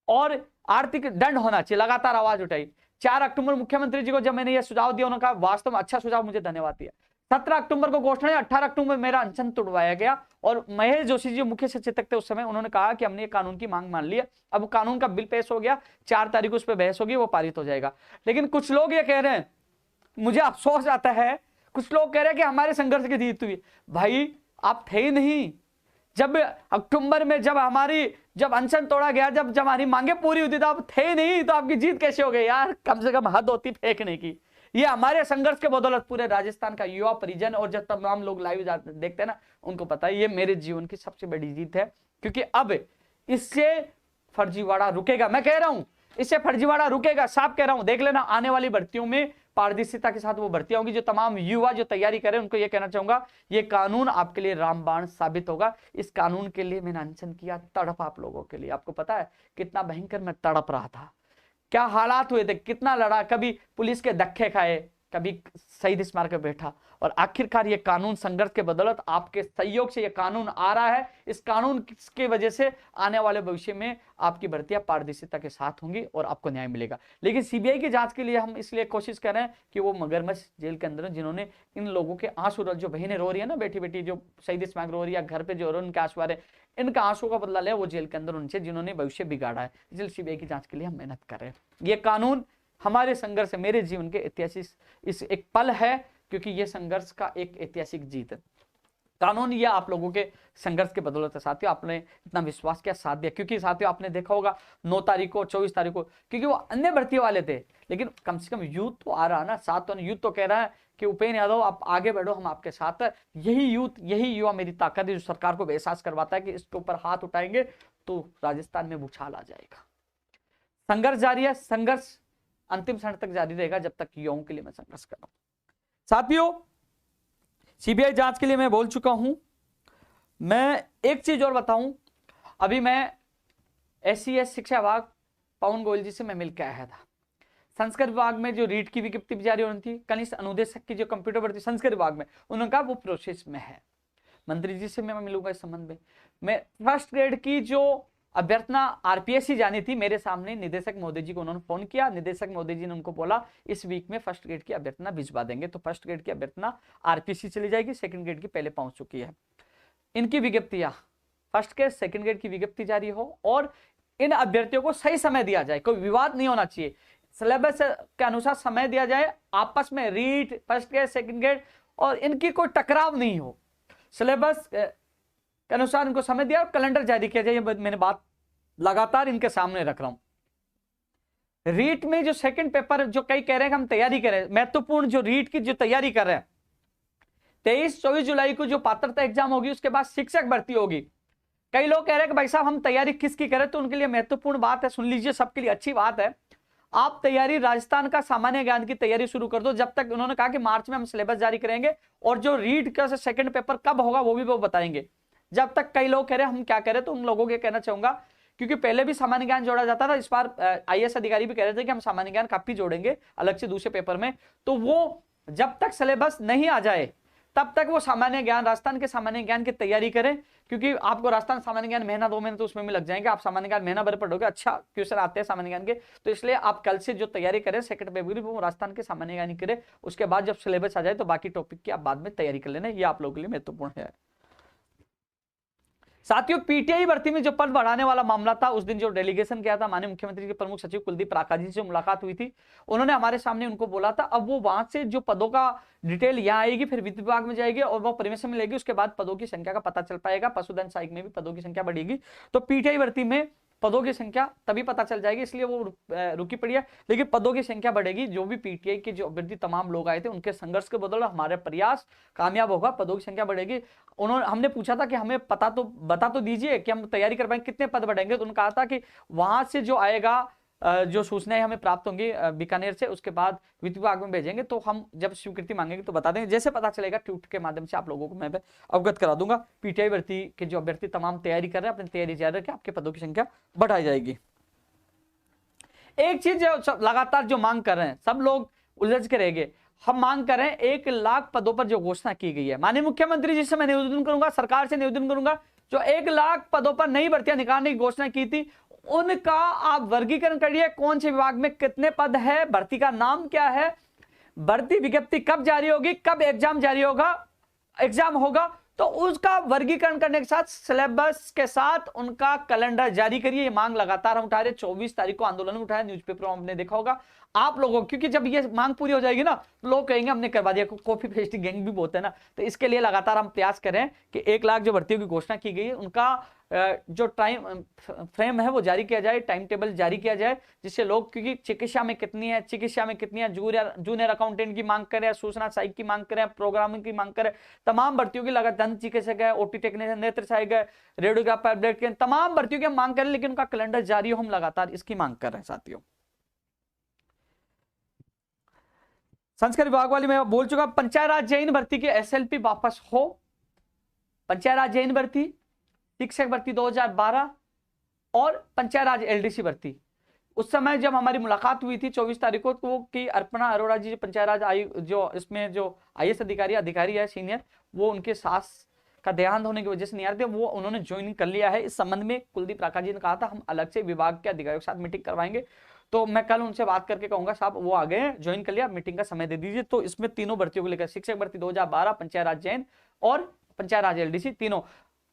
और आर्थिक दंड होना चाहिए, लगातार आवाज उठाई। 4 अक्टूबर मुख्यमंत्री जी को जब मैंने यह सुझाव दिया, उन्होंने कहा वास्तव में अच्छा सुझाव, मुझे धन्यवाद दिया। 17 अक्टूबर को घोषणा, 18 अक्टूबर मेरा अनशन तोड़वाया गया और महेश जोशी जी मुख्य सचेतक थे उस समय, उन्होंने कहा कि हमने ये कानून की मांग मान ली है। अब कानून का बिल पेश हो गया, 4 तारीख को उस पर बहस होगी, वो पारित हो जाएगा। लेकिन कुछ लोग ये कह रहे हैं, मुझे अफसोस आता है, कुछ लोग कह रहे हैं कि हमारे संघर्ष की जीत हुई। भाई आप थे ही नहीं जब अक्टूबर में, जब अनशन तोड़ा गया, जब हमारी मांगे पूरी हुई थी, तो आप थे ही नहीं, तो आपकी जीत कैसे हो गई यार? कम से कम हद होती फेंकने की। ये हमारे संघर्ष के बदौलत पूरे राजस्थान का युवा परिजन और जब तमाम लोग लाइव देखते हैं ना, उनको पता है ये मेरे जीवन की सबसे बड़ी जीत है। क्योंकि अब इससे फर्जीवाड़ा रुकेगा, मैं कह रहा हूं इससे फर्जीवाड़ा रुकेगा, साफ कह रहा हूं। देख लेना आने वाली भर्तियों में पारदर्शिता के साथ वो भर्तियां होंगी। जो तमाम युवा जो तैयारी करें उनको ये कहना चाहूंगा, ये कानून आपके लिए रामबाण साबित होगा। इस कानून के लिए मैंने अनशन किया, तड़प आप लोगों के लिए। आपको पता है कितना भयंकर मैं तड़प रहा था, क्या हालात हुए थे, कितना लड़ा, कभी पुलिस के धक्के खाए, कभी शहीद स्मारक पे बैठा, और आखिरकार ये कानून संघर्ष के बदौलत आपके सहयोग से ये कानून आ रहा है। इस कानून की वजह से आने वाले भविष्य में आपकी भर्तियां पारदर्शिता के साथ होंगी और आपको न्याय मिलेगा। लेकिन सीबीआई की जांच के लिए हम इसलिए कोशिश कर रहे हैं कि वो मगरमच्छ जेल के अंदर जिन्होंने इन लोगों के आंसू, जो बहनें रो रही है ना, बेटी बेटी जो शहीद स्मारक रो रही है, घर पे जो रो उनके आंसू आ रहे, इनका आंसू का बदला ले वो जेल के अंदर उनसे जिन्होंने भविष्य बिगाड़ा है। इसलिए सीबीआई की जांच के लिए हम मेहनत कर रहे हैं। ये कानून हमारे संघर्ष, मेरे जीवन के ऐतिहासिक इस एक पल है, क्योंकि ये संघर्ष का एक ऐतिहासिक जीत है। कानून ये आप लोगों के संघर्ष के बदौलत है साथियों। आपने इतना विश्वास किया, साथ दिया, क्योंकि साथियों आपने देखा होगा 9 तारीख को, 24 तारीख को, क्योंकि वो अन्य भर्ती वाले थे, लेकिन कम से कम यूथ तो आ रहा है ना साथ। तो यूथ तो कह रहा है कि उपेंद्र यादव आप आगे बढ़ो, हम आपके साथ है। यही यूथ, यही युवा मेरी ताकत है, जो सरकार को एहसास करवाता है कि इसके ऊपर हाथ उठाएंगे तो राजस्थान में भूचाल आ जाएगा। संघर्ष जारी है, संघर्ष अंतिम क्षण तक जारी रहेगा, जब तक युवाओं के लिए मैं संघर्ष कर रहा हूं। साथियों, सीबीआई जांच के लिए मैं बोल चुका हूं। मैं एक चीज और बताऊं, अभी मैं SCS शिक्षा विभाग पवन गोयल जी से मैं मिलकर आया था। संस्कृत विभाग में जो रीट की विज्ञप्ति जारी होनी थी, कनिष्ठ अनुदेशक की जो कंप्यूटर भर्ती संस्कृत विभाग में, उन्होंने कहा वो प्रोसेस में है। मंत्री जी से मैं मिलूंगा इस संबंध में। मैं फर्स्ट ग्रेड की जो अभ्यर्थना RPSC जानी थी, मेरे सामने निदेशक महोदय जी को उन्होंने फोन किया। निदेशक महोदय जी ने उनको बोला इस वीक में फर्स्ट ग्रेड की अभ्यर्थना भिजवा देंगे। तो फर्स्ट ग्रेड की अभ्यर्थना RPSC चली जाएगी, सेकंड ग्रेड की पहले पहुंच चुकी है। इनकी विज्ञप्तियां, फर्स्ट ग्रेड सेकंड ग्रेड की विज्ञप्ति जारी हो और इन अभ्यर्थियों को सही समय दिया जाए, कोई विवाद नहीं होना चाहिए, सिलेबस के अनुसार समय दिया जाए, आपस में REET first grade second grade और इनकी कोई टकराव नहीं हो, सिलेबस के अनुसार इनको समय दिया और कैलेंडर जारी किया जाए। मैंने बात लगातार इनके सामने रख रहा हूं। रीट में जो सेकंड पेपर, जो कई कह रहे हैं कि हम तैयारी कर रहे हैं, महत्वपूर्ण जो रीट की जो तैयारी कर रहे हैं, 23-24 जुलाई को जो पात्रता एग्जाम होगी, उसके बाद शिक्षक भर्ती होगी। कई लोग कह रहे हैं कि भाई साहब हम तैयारी किसकी करें, तो उनके लिए महत्वपूर्ण बात है, सुन लीजिए, सबके लिए अच्छी बात है। आप तैयारी राजस्थान का सामान्य ज्ञान की तैयारी शुरू कर दो। जब तक, उन्होंने कहा कि मार्च में हम सिलेबस जारी करेंगे और जो रीट का सेकंड पेपर कब होगा वो भी वो बताएंगे। जब तक कई लोग कह रहे हैं हम क्या करें, तो उन लोगों को कहना चाहूंगा, क्योंकि पहले भी सामान्य ज्ञान जोड़ा जाता था, इस बार आईएएस अधिकारी भी कह रहे थे कि हम सामान्य ज्ञान काफी जोड़ेंगे अलग से दूसरे पेपर में, तो वो जब तक सिलेबस नहीं आ जाए तब तक वो सामान्य ज्ञान, राजस्थान के सामान्य ज्ञान की तैयारी करें, क्योंकि आपको राजस्थान सामान्य ज्ञान महीना 2 महीने तो उसमें भी लग जाएंगे, आप सामान्य ज्ञान महीना भर पढ़ोगे, अच्छा क्वेश्चन आते हैं सामान्य ज्ञान के, तो इसलिए आप कल से जो तैयारी करें सेकंड पेपर वो राजस्थान के सामान्य ज्ञान करें, उसके बाद जब सिलेबस आ जाए तो बाकी टॉपिक की आप बाद में तैयारी कर लेना, ये आप लोगों के लिए महत्वपूर्ण है। साथियों, पीटीआई भर्ती में जो पद बढ़ाने वाला मामला था, उस दिन जो डेलीगेशन किया था माननीय मुख्यमंत्री के प्रमुख सचिव कुलदीप प्राकाजी से मुलाकात हुई थी, उन्होंने हमारे सामने उनको बोला था, अब वो वहां से जो पदों का डिटेल यहाँ आएगी, फिर वित्त विभाग में जाएगी और वो परमिशन मिलेगी, उसके बाद पदों की संख्या का पता चल पाएगा, पशुधन सहायक में भी पदों की संख्या बढ़ेगी, तो पीटीआई भर्ती में पदों की संख्या तभी पता चल जाएगी, इसलिए वो रुकी पड़ी है, लेकिन पदों की संख्या बढ़ेगी। जो भी पीटीआई के जो अभ्यर्थी तमाम लोग आए थे उनके संघर्ष के बदौलत हमारे प्रयास कामयाब होगा, पदों की संख्या बढ़ेगी। हमने पूछा था कि हमें बता तो दीजिए कि हम तैयारी कर पाएंगे, कितने पद बढ़ेंगे, तो उन्होंने कहा था कि वहां से जो आएगा, जो सूचनाएं हमें प्राप्त होंगी बीकानेर से, उसके बाद वित्त विभाग में भेजेंगे, तो हम जब स्वीकृति मांगेंगे तो बता देंगे, जैसे पता चलेगा ट्वीट के माध्यम से आप लोगों को मैं अवगत करा दूंगा। पीटीआई भर्ती के जो अभ्यर्थी तमाम तैयारी कर रहे हैं, अपनी तैयारी जारी रखें, आपके पदों की संख्या बढ़ाई जाएगी। एक चीज लगातार जो मांग कर रहे हैं सब लोग उलझ के रह गए, हम मांग कर रहे हैं 1 लाख पदों पर जो घोषणा की गई है, माननीय मुख्यमंत्री जी से मैं निवेदन करूंगा, सरकार से निवेदन करूंगा, जो 1 लाख पदों पर नई भर्तियां निकालने की घोषणा की थी, उनका आप वर्गीकरण करिए, कौन से विभाग में कितने पद है, भर्ती का नाम क्या है, भर्ती विज्ञप्ति कब जारी होगी, कब एग्जाम जारी होगा, एग्जाम होगा, तो उसका वर्गीकरण करने के साथ सिलेबस के साथ उनका कैलेंडर जारी करिए। ये मांग लगातार हम उठा रहे, 24 तारीख को आंदोलन में उठाया, न्यूज़पेपर में आपने देखा होगा आप लोगों, क्योंकि जब ये मांग पूरी हो जाएगी ना तो लोग कहेंगे हमने करवा दिया, कॉपी पेस्टिंग गैंग भी बहुत है ना, तो इसके लिए लगातार हम प्रयास करें कि 1 लाख जो भर्तियों की घोषणा की गई है उनका जो टाइम फ्रेम है वो जारी किया जाए, टाइम टेबल जारी किया जाए, जिससे लोग, क्योंकि चिकित्सा में कितनी है, जूनियर अकाउंटेंट की मांग करें, सूचना सहायक की मांग करें, प्रोग्रामिंग की मांग करें, तमाम भर्तियों की लगातार दंत चिकित्सक है, ओटी टेक्नीशियन, नेत्र सहायक है, रेडियोग्राफर, ब्लड के तमाम भर्तियों की हम मांग करें, लेकिन उनका कैलेंडर जारी हो, हम लगातार इसकी मांग कर रहे हैं। साथियों, संस्कृत विभाग वाली मैं बोल चुका, पंचायत राज जैन भर्ती की एसएलपी वापस हो, पंचायत राज जैन भर्ती, शिक्षक भर्ती 2012 और पंचायत राज एलडीसी भर्ती, उस समय जब हमारी मुलाकात हुई थी 24 तारीख को, तो कि अर्पणा अरोड़ा जी पंचायत राज आयु जो इसमें जो आईएएस अधिकारी है सीनियर, वो उनके सास का देहांत होने की वजह से नहीं आ रहे थे, वो उन्होंने ज्वाइन कर लिया है। इस संबंध में कुलदीप प्राकाजी जी ने कहा था हम अलग से विभाग के अधिकारियों के साथ मीटिंग करवाएंगे, तो मैं कल उनसे बात करके कहूंगा साहब वो आ गए, ज्वाइन कर लिया, मीटिंग का समय दे दीजिए। तो इसमें तीनों भर्तियों को लेकर, शिक्षक भर्ती 2012, पंचायत राज जैन और पंचायत राज एलडीसी, तीनों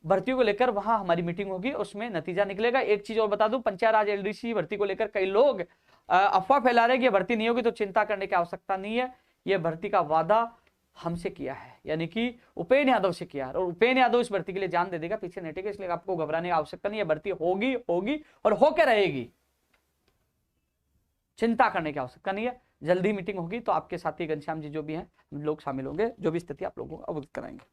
भर्तियों को लेकर वहां हमारी मीटिंग होगी, उसमें नतीजा निकलेगा। एक चीज और बता दूं, पंचायत राज एलडीसी भर्ती को लेकर कई लोग अफवाह फैला रहे हैं कि भर्ती नहीं होगी, तो चिंता करने की आवश्यकता नहीं है, यह भर्ती का वादा हमसे किया है, यानी कि उपेन्द्र यादव से किया है, और उपेन्द्र यादव इस भर्ती के लिए जान दे देगा, पीछे नहीं हटेगा, इसलिए आपको घबराने की आवश्यकता नहीं है, भर्ती होगी और होकर रहेगी, चिंता करने की आवश्यकता नहीं है। जल्दी मीटिंग होगी तो आपके साथी घनश्याम जी जो भी हैं लोग शामिल होंगे, जो भी स्थिति आप लोगों को अवगत कराएंगे।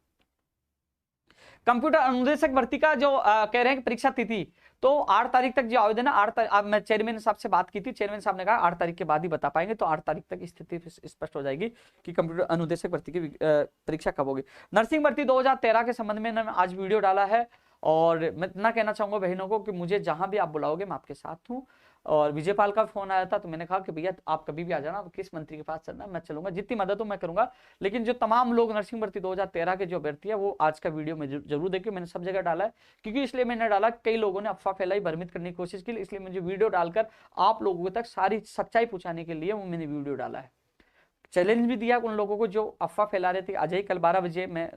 कंप्यूटर अनुदेशक भर्ती का जो कह रहे हैं परीक्षा तिथि, तो 8 तारीख तक जो आवेदन है, 8 तारीख मैं चेयरमैन साहब से बात की थी, चेयरमैन साहब ने कहा 8 तारीख के बाद ही बता पाएंगे, तो 8 तारीख तक स्थिति स्पष्ट हो जाएगी कि कंप्यूटर अनुदेशक भर्ती की परीक्षा कब होगी। नर्सिंग भर्ती 2013 के संबंध में मैंने आज वीडियो डाला है, और मैं इतना कहना चाहूंगा बहनों को कि मुझे जहां भी आप बुलाओगे मैं आपके साथ हूं। और विजयपाल का फोन आया था तो मैंने कहा कि भैया आप कभी भी आ जाना, किस मंत्री के पास चलना मैं चलूंगा, जितनी मदद हो मैं करूंगा। लेकिन जो तमाम लोग नर्सिंग भर्ती 2013 के जो अभ्यर्थी है वो आज का वीडियो में जरूर देखिए, मैंने सब जगह डाला है, क्योंकि इसलिए मैंने डाला, कई लोगों ने अफवाह फैलाई, भ्रमित करने की कोशिश की, इसलिए मुझे वीडियो डालकर आप लोगों तक सारी सच्चाई पहुंचाने के लिए वो मैंने वीडियो डाला है। चैलेंज भी दिया उन लोगों को जो अफवाह फैला रहे थे। अजय कल 12 बजे मैं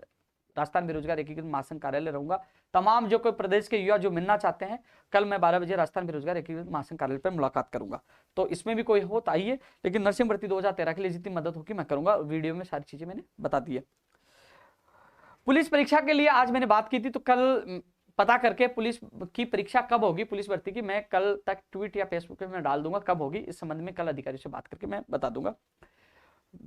राजस्थान बेरोजगार एकीकृत महासंघ कार्यालय रहूंगा, तमाम जो कोई प्रदेश के युवा जो मिलना चाहते हैं, कल मैं 12 बजे राजस्थान बेरोजगार एकीकृत महासंघ कार्यालय पर मुलाकात करूंगा, तो इसमें भी कोई हो तो आइए। लेकिन नर्सिंग भर्ती 2013 के लिए जितनी मदद होगी मैं करूंगा, वीडियो में सारी चीजें मैंने बता दी है। पुलिस परीक्षा के लिए आज मैंने बात की थी, तो कल पता करके पुलिस की परीक्षा कब होगी, पुलिस भर्ती की, मैं कल तक ट्वीट या फेसबुक पे मैं डाल दूंगा कब होगी, इस संबंध में कल अधिकारियों से बात करके मैं बता दूंगा।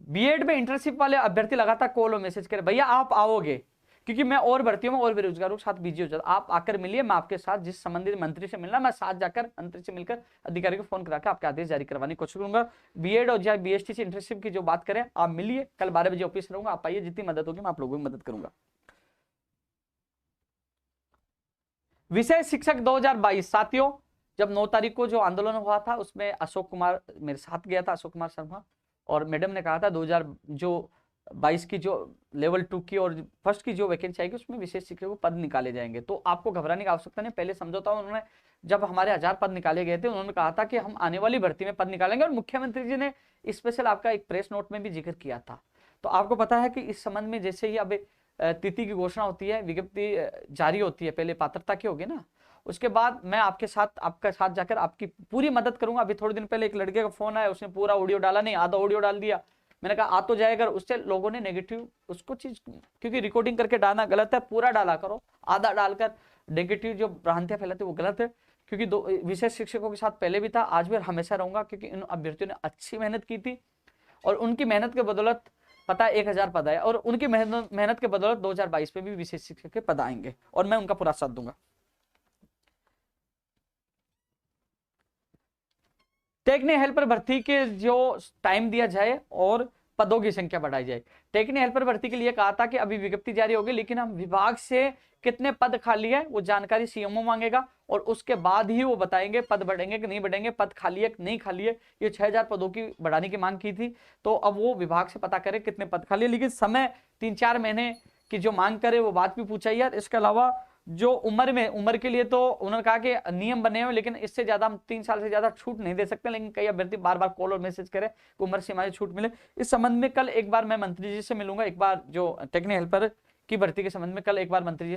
बीएड में इंटर्नशिप वाले अभ्यर्थी लगातार कॉल और मैसेज करें, भैया आप आओगे, क्योंकि मैं और भर्तियों में और बेरोजगारों के साथ बिजी हो जाता, आप आकर मिलिए, मैं आपके साथ जिस संबंधित मंत्री से मिलना, मैं साथ जाकर मंत्री से मिलकर अधिकारी को फोन कराकर आपके आदेश जारी करवाने की कोशिश करूंगा। बीएड और बीएसटी से इंटर्नशिप की जो बात करें, आप मिलिए, कल 12 बजे ऑफिस रहूंगा, आप आइए, जितनी मदद होगी मैं आप लोगों की मदद करूंगा। विषय शिक्षक 2022 साथियों, जब 9 तारीख को जो आंदोलन हुआ था उसमें अशोक कुमार मेरे साथ गया था, अशोक कुमार शर्मा, और मैडम ने कहा था 2022 की जो लेवल 2 की और फर्स्ट की जो वैकेंसी आएगी उसमें विशेष शिक्षक को पद निकाले जाएंगे। तो आपको घबराने की आवश्यकता नहीं, पहले समझौता उन्होंने जब हमारे 1000 पद निकाले गए थे उन्होंने कहा था कि हम आने वाली भर्ती में पद निकालेंगे, और मुख्यमंत्री जी ने स्पेशल आपका एक प्रेस नोट में भी जिक्र किया था। तो आपको पता है कि इस संबंध में जैसे ही अब तिथि की घोषणा होती है, विज्ञप्ति जारी होती है, पहले पात्रता की होगी ना, उसके बाद मैं आपके साथ जाकर आपकी पूरी मदद करूंगा। अभी थोड़े दिन पहले एक लड़के का फोन आया, उसने पूरा ऑडियो डाला नहीं, आधा ऑडियो डाल दिया। मैंने कहा आ तो जाएगा, उससे लोगों ने नेगेटिव उसको चीज, क्योंकि रिकॉर्डिंग करके डालना गलत है, पूरा डाला करो, आधा डालकर नेगेटिव जो भ्रांतियां फैलाते वो गलत है। क्योंकि दो विशेष शिक्षकों के साथ पहले भी था, आज भी हमेशा रहूंगा, क्योंकि इन अभ्यर्थियों ने अच्छी मेहनत की थी और उनकी मेहनत के बदौलत पता है 1000 पद आए, और उनकी मेहनत के बदौलत 2022 में भी विशेष शिक्षक के पद आएंगे और मैं उनका पूरा साथ दूंगा। टेक्निकल हेल्पर भर्ती के जो टाइम दिया जाए और पदों की संख्या बढ़ाई जाए। टेक्निकल हेल्पर भर्ती के लिए कहा था कि अभी विज्ञप्ति जारी होगी, लेकिन हम विभाग से कितने पद खाली है वो जानकारी सीएमओ मांगेगा और उसके बाद ही वो बताएंगे पद बढ़ेंगे कि नहीं बढ़ेंगे, पद खाली है कि नहीं खाली है। ये 6000 पदों की बढ़ाने की मांग की थी, तो अब वो विभाग से पता करे कितने पद खाली है, लेकिन समय 3-4 महीने की जो मांग करे वो बात भी पूछा यार। इसके अलावा जो उम्र के लिए तो उन्होंने कहा कि नियम बने हुए, लेकिन इससे ज्यादा हम 3 साल से ज्यादा छूट नहीं दे सकते, लेकिन कई अभ्यर्थी बार बार कॉल और मैसेज करे कि उम्र सीमा में छूट मिले। इस संबंध में कल एक बार मैं मंत्री जी से मिलूंगा, एक बार जो टेक्निकल हेल्पर की भर्ती के संबंध में कल एक बार मंत्री जी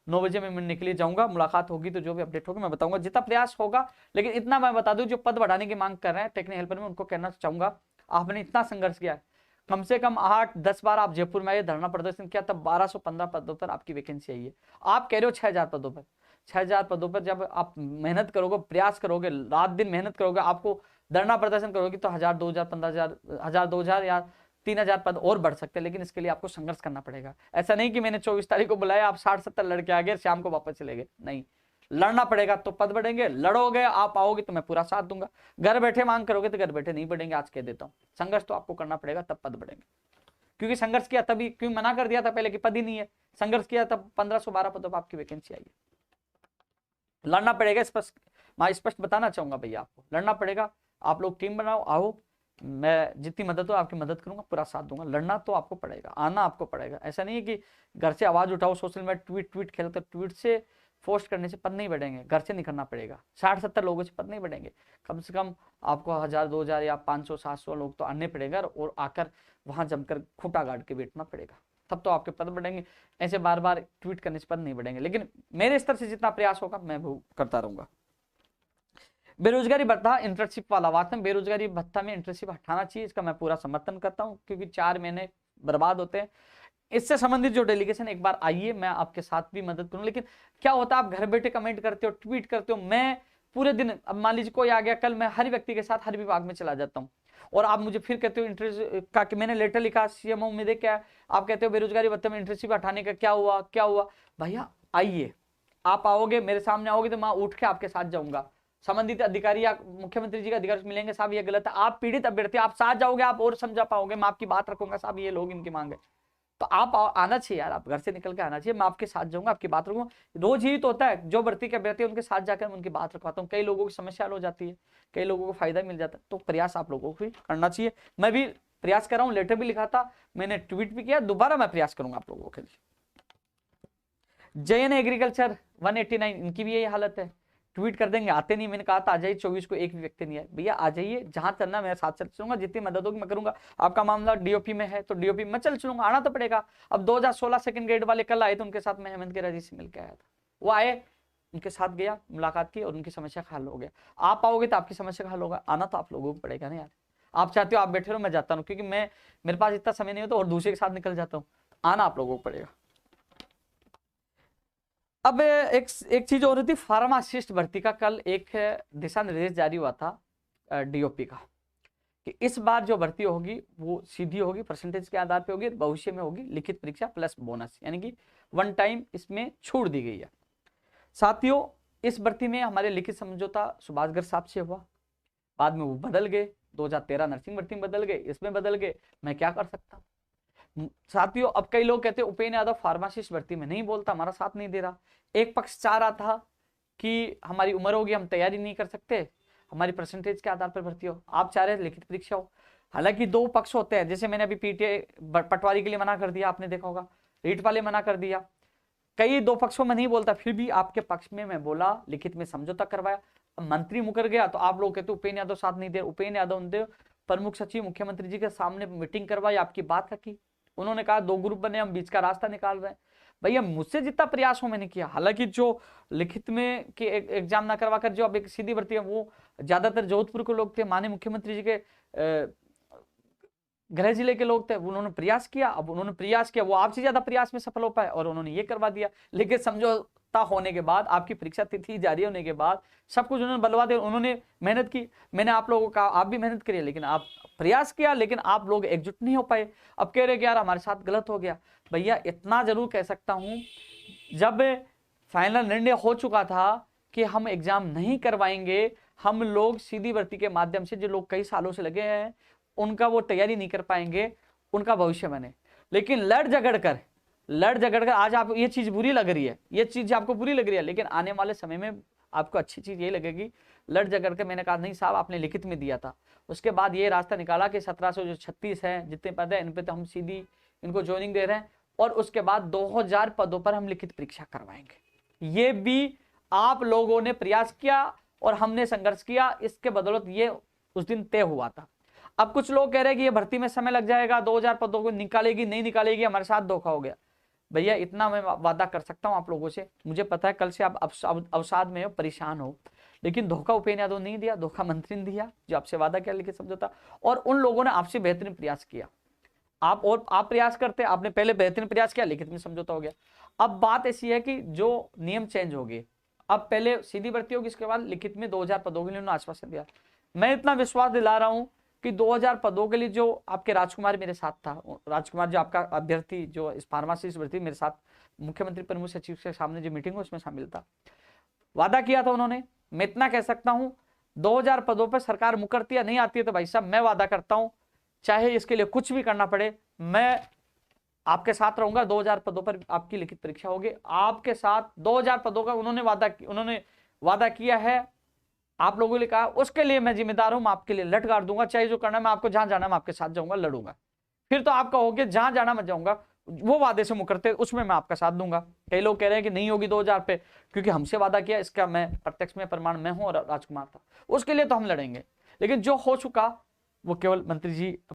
9:30 बजे में मिलने के लिए जाऊंगा। मुलाकात होगी तो जो भी अपडेट होगी मैं बताऊंगा, जितना प्रयास होगा। लेकिन इतना मैं बता दूं, जो पद बढ़ाने की मांग कर रहे हैं टेक्निकल हेल्पर में, उनको कहना चाहूंगा आपने इतना संघर्ष किया है, कम से कम 8-10 बार आप जयपुर में आए, धरना प्रदर्शन किया, तब 1215 पदों पर आपकी वैकेंसी आई है। आप कह रहे हो 6000 पदों पर। 6000 पदों पर जब आप मेहनत करोगे, प्रयास करोगे, रात दिन मेहनत करोगे, आपको धरना प्रदर्शन करोगे तो 1000, 2000, 15000, 1000, 2000 या 3000 पद और बढ़ सकते हैं, लेकिन इसके लिए आपको संघर्ष करना पड़ेगा। ऐसा नहीं कि मैंने 24 तारीख को बुलाया, आप 60-70 लड़के आ गए, शाम को वापस चले गए, नहीं, लड़ना पड़ेगा तो पद बढ़ेंगे। लड़ोगे, आप आओगे तो मैं पूरा साथ दूंगा। घर बैठे मांग करोगे तो घर बैठे नहीं बढ़ेंगे, आज कह देता हूं। संघर्ष तो आपको करना पड़ेगा, तब पद बढ़ेंगे। क्योंकि संघर्ष किया तभी, क्यों मना कर दिया था पहले कि पद ही नहीं है, संघर्ष किया तब 1512 पदों पर आपकी वैकेंसी आई है। लड़ना पड़ेगा, मैं स्पष्ट बताना चाहूंगा भैया, आपको लड़ना पड़ेगा। आप लोग टीम बनाओ, आओ, मैं जितनी मदद हो आपकी मदद करूंगा, पूरा साथ दूंगा। लड़ना तो आपको पड़ेगा, आना आपको पड़ेगा। ऐसा नहीं है कि घर से आवाज उठाओ, सोशल मीडिया ट्वीट खेलते, ट्वीट से पोस्ट करने से पद नहीं बढ़ेंगे, घर से निकलना पड़ेगा। 60-70 लोगों से पद नहीं बढ़ेंगे, कम से कम आपको 1000, 2000 या 500-700 लोग तो आने पड़ेगा और आकर वहां जमकर खूंटा गाड़ के बैठना पड़ेगा, तब तो आपके पद बढ़ेंगे। ऐसे बार बार ट्वीट करने से पद नहीं बढ़ेंगे, लेकिन मेरे स्तर से जितना प्रयास होगा मैं वो करता रहूंगा। बेरोजगारी भत्ता, इंटर्नशिप वाला बात है, बेरोजगारी भत्ता में इंटर्नशिप हटाना चाहिए, इसका मैं पूरा समर्थन करता हूं, क्योंकि 4 महीने बर्बाद होते हैं। इससे संबंधित जो डेलीगेशन एक बार आइए, मैं आपके साथ भी मदद करूं। लेकिन क्या होता है, आप घर बैठे कमेंट करते हो, ट्वीट करते हो, मैं पूरे दिन, अब मान लीजिए कोई आ गया कल, मैं हर व्यक्ति के साथ हर विभाग में चला जाता हूँ और आप मुझे फिर कहते हो इंटरेस्ट का कि मैंने लेटर लिखा सीएमओ उम्मीदें क्या, आप कहते हो बेरोजगारी भत्ते में इंटर्नशिप हटाने का क्या हुआ क्या हुआ। भैया आइए, आप आओगे, मेरे सामने आओगे तो मैं उठ के आपके साथ जाऊंगा। संबंधित अधिकारी या मुख्यमंत्री जी का अधिकारी मिलेंगे, साहब ये गलत है, आप पीड़ित अभ्यर्थी, आप साथ जाओगे, आप और समझा पाओगे, मैं आपकी बात रखूंगा, साहब ये लोग इनकी मांग है, तो आप आना चाहिए यार, आप घर से निकल के आना चाहिए, मैं आपके साथ जाऊंगा, आपकी बात रखूंगा। रोज ही तो होता है, जो भर्ती के अभ्यर्थी उनके साथ जाकर मैं उनकी बात रखवाता हूँ, कई लोगों की समस्या हल हो जाती है, कई लोगों को फायदा मिल जाता है। तो प्रयास आप लोगों को भी करना चाहिए, मैं भी प्रयास कर रहा हूँ, लेटर भी लिखा था, मैंने ट्वीट भी किया, दोबारा मैं प्रयास करूंगा आप लोगों के लिए। JN एग्रीकल्चर 189, इनकी भी यही हालत है, ट्वीट कर देंगे, आते नहीं। मैंने कहा था आ जाइए, 24 को एक भी व्यक्ति नहीं है। भैया आ जाइए, जहां चलना मैं साथ चल चलूंगा, जितनी मदद होगी मैं करूंगा। आपका मामला DOP में है तो DOP में चल चलूंगा, आना तो पड़ेगा। अब 2016 सेकंड ग्रेड वाले कल आए थे, उनके साथ मैं हेमंत के से मिलकर आया था, वो आए, उनके साथ गया, मुलाकात की और उनकी समस्या का हल हो गया। आप आओगे तो आपकी समस्या का हल होगा, आना तो आप लोगों को पड़ेगा ना यार। आप चाहते हो आप बैठे रहो, मैं जाता हूँ, क्योंकि मेरे पास इतना समय नहीं होता और दूसरे के साथ निकल जाता हूँ, आना आप लोगों को पड़ेगा। अब एक चीज और थी, फार्मासिस्ट भर्ती का कल एक दिशा निर्देश जारी हुआ था DOP का, कि इस बार जो भर्ती होगी वो सीधी होगी, परसेंटेज के आधार पे होगी, भविष्य में होगी लिखित परीक्षा प्लस बोनस, यानी कि 1 टाइम इसमें छूट दी गई है। साथियों, इस भर्ती में हमारे लिखित समझौता सुभाष गर्ग साहब से हुआ, बाद में वो बदल गए, 2013 नर्सिंग भर्ती में बदल गए, इसमें बदल गए, मैं क्या कर सकता हूँ। साथियों अब कई लोग कहते हैं उपेंद्र यादव फार्मासिस्ट भर्ती में नहीं बोलता, हमारा साथ नहीं दे रहा। एक पक्ष चाह रहा था कि हमारी उम्र होगी, हम तैयारी नहीं कर सकते, हमारी परसेंटेज के आधार पर भर्ती हो। आप चाह रहे हैं लिखित परीक्षा हो। हालांकि दो पक्ष होते हैं, जैसे मैंने अभी पीटीए पटवारी के लिए मना कर दिया, आपने देखा होगा, रीट वाले मना कर दिया। कई दो पक्षों में नहीं बोलता, फिर भी आपके पक्ष में मैं बोला, लिखित में समझौता करवाया। मंत्री मुकर गया तो आप लोग कहते उपेंद्र यादव साथ नहीं दे। उपेंद्र यादव ने प्रमुख सचिव मुख्यमंत्री जी के सामने मीटिंग करवाई, आपकी बात रखी, उन्होंने कहा 2 ग्रुप बने, हम बीच का रास्ता निकाल रहे हैं। भैया मुझसे जितना प्रयास हो मैंने किया। हालांकि जो लिखित में कि एग्जाम ना करवा कर जो अब एक सीधी भर्ती है, वो ज्यादातर जोधपुर के लोग थे, माननीय मुख्यमंत्री जी के गृह जिले के लोग थे, उन्होंने प्रयास किया। अब उन्होंने प्रयास किया, वो आपसे ज्यादा प्रयास में सफल हो पाए और उन्होंने ये करवा दिया। लेकिन समझौता होने के बाद, आपकी परीक्षा तिथि जारी होने के बाद सब कुछ उन्होंने बलवा दिया। उन्होंने मेहनत की, मैंने आप लोगों का, आप भी मेहनत करिए, लेकिन आप प्रयास किया, लेकिन आप लोग एकजुट नहीं हो पाए। अब कह रहे कि यार हमारे साथ गलत हो गया। भैया इतना जरूर कह सकता हूं, जब फाइनल निर्णय हो चुका था कि हम एग्जाम नहीं करवाएंगे, हम लोग सीधी भर्ती के माध्यम से जो लोग कई सालों से लगे हैं उनका वो तैयारी नहीं कर पाएंगे, उनका भविष्य बने। लेकिन लड़ झगड़ कर आज आप ये चीज बुरी लग रही है, ये चीज आपको बुरी लग रही है, लेकिन आने वाले समय में आपको अच्छी चीज ये लगेगी। लड़ झगड़ कर मैंने कहा नहीं साहब आपने लिखित में दिया था, उसके बाद ये रास्ता निकाला कि 1736 है जितने पद है इन पे तो हम सीधी इनको ज्वाइनिंग दे रहे हैं, और उसके बाद 2000 पदों पर हम लिखित परीक्षा करवाएंगे। ये भी आप लोगों ने प्रयास किया और हमने संघर्ष किया, इसके बदौलत ये उस दिन तय हुआ था। अब कुछ लोग कह रहे हैं कि ये भर्ती में समय लग जाएगा, 2000 पदों को निकालेगी नहीं निकालेगी, हमारे साथ धोखा हो गया। भैया इतना मैं वादा कर सकता हूं आप लोगों से, मुझे पता है कल से आप अवसाद में हो, परेशान हो, लेकिन धोखा उपेंद्र यादव नहीं दिया, धोखा मंत्री ने दिया जो आपसे वादा किया लिखित समझौता, और उन लोगों ने आपसे बेहतरीन प्रयास किया। आप प्रयास करते, आपने पहले बेहतरीन प्रयास किया, लिखित में समझौता हो गया। अब बात ऐसी है कि जो नियम चेंज हो गए, अब पहले सीधी भर्ती होगी, इसके बाद लिखित में 2000 पदों के लिए उन्होंने आश्वासन दिया। मैं इतना विश्वास दिला रहा हूं कि 2000 पदों के लिए जो आपके राजकुमार मेरे साथ था, राजकुमार जो आपका अभ्यर्थी जो इस फार्मासिस्ट भर्ती मेरे साथ मुख्यमंत्री प्रमुख सचिव के सामने जो मीटिंग हुई उसमें शामिल था, वादा किया था उन्होंने। मैं इतना कह सकता हूं 2000 पदों पर सरकार मुकरती है नहीं आती है तो भाई साहब मैं वादा करता हूं, चाहे इसके लिए कुछ भी करना पड़े, मैं आपके साथ रहूंगा। 2000 पदों पर आपकी लिखित परीक्षा होगी, आपके साथ 2000 पदों का उन्होंने वादा किया है। आप लोगों ने कहा उसके लिए मैं जिम्मेदार हूं, मैं आपके लिए लट गाड़ दूंगा, चाहे जो करना है, मैं आपको जहां जाना मैं आपके साथ जाऊंगा, लड़ूंगा। फिर तो आपका हो गया जहां जाना मैं जाऊंगा, वो वादे से मुकरते उसमें मैं आपका साथ दूंगा। कई लोग कह रहे हैं कि नहीं होगी 2000 पे, क्योंकि हमसे वादा किया, इसका मैं प्रत्यक्ष में प्रमाण मैं हूं और राजकुमार था, उसके लिए तो हम लड़ेंगे। लेकिन जो हो चुका वो केवल मंत्री जी